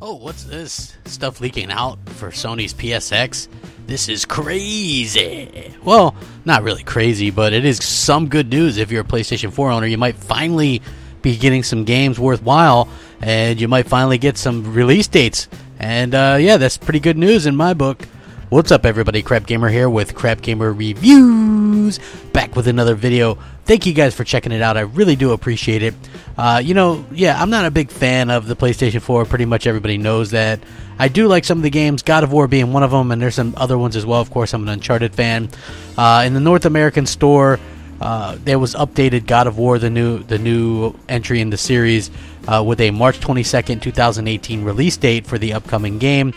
Oh, what's this? Stuff leaking out for Sony's PSX? This is crazy. Well, not really crazy, but it is some good news if you're a PlayStation 4 owner. You might finally be getting some games worthwhile, and you might finally get some release dates. And yeah, that's pretty good news in my book. What's up, everybody? Crapgamer here with Crapgamer Reviews, back with another video. Thank you guys for checking it out. I really do appreciate it. Yeah, I'm not a big fan of the PlayStation 4. Pretty much everybody knows that. I do like some of the games, God of War being one of them, and there's some other ones as well. Of course, I'm an Uncharted fan. In the North American store, there was updated God of War, the new entry in the series, with a March 22nd, 2018 release date for the upcoming game.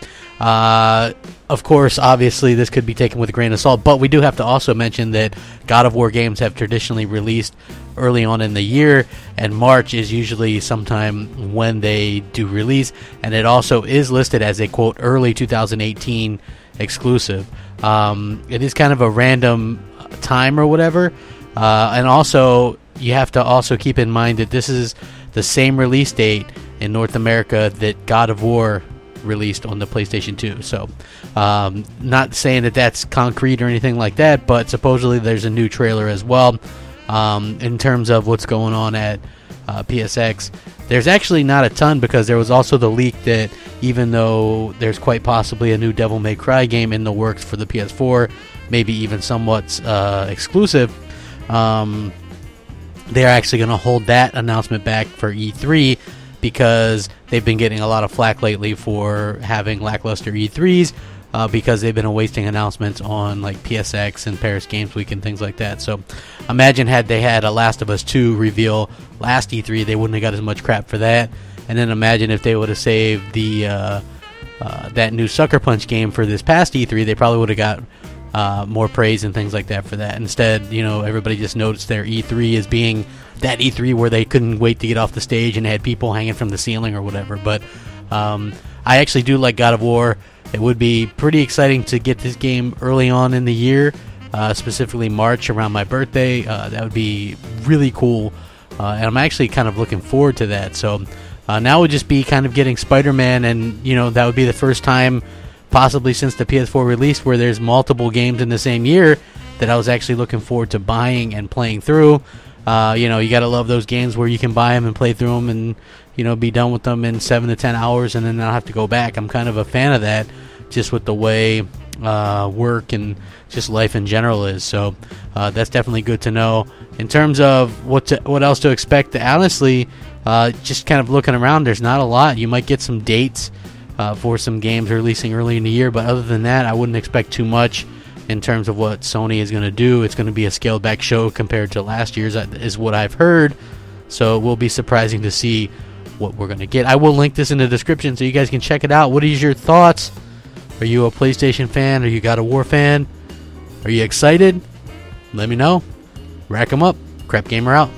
Of course, obviously, this could be taken with a grain of salt, but we do have to also mention that God of War games have traditionally released early on in the year, and March is usually sometime when they do release, and it also is listed as a, quote, early 2018 exclusive. It is kind of a random time or whatever, and also you have to also keep in mind that this is the same release date in North America that God of War released on the PlayStation 2. So not saying that that's concrete or anything like that, but supposedly there's a new trailer as well. In terms of what's going on at PSX, there's actually not a ton, because there was also the leak that even though there's quite possibly a new Devil May Cry game in the works for the PS4, maybe even somewhat exclusive, they're actually going to hold that announcement back for E3, because they've been getting a lot of flack lately for having lackluster E3s, because they've been wasting announcements on like PSX and Paris Games Week and things like that. So imagine had they had a Last of Us 2 reveal last E3, they wouldn't have got as much crap for that. And then imagine if they would have saved the that new Sucker Punch game for this past E3, they probably would have got more praise and things like that for that. Instead, you know, everybody just noticed their E3 as being that E3 where they couldn't wait to get off the stage and had people hanging from the ceiling or whatever. But I actually do like God of War. It would be pretty exciting to get this game early on in the year, specifically March around my birthday. That would be really cool, and I'm actually kind of looking forward to that. So now would just be kind of getting Spider-Man, and you know, that would be the first time possibly since the PS4 release where there's multiple games in the same year that I was actually looking forward to buying and playing through. You know, you gotta love those games where you can buy them and play through them and, you know, be done with them in 7 to 10 hours and then not have to go back. I'm kind of a fan of that, just with the way work and just life in general is. So that's definitely good to know. In terms of what else to expect, honestly, just kind of looking around, there's not a lot. You might get some dates for some games releasing early in the year, but other than that, I wouldn't expect too much in terms of what Sony is going to do. It's going to be a scaled back show compared to last year's, is what I've heard. So it will be surprising to see what we're going to get. I will link this in the description so you guys can check it out. What is your thoughts? Are you a PlayStation fan? Are you God of War fan? Are you excited? Let me know. Rack 'em up. Crapgamer out.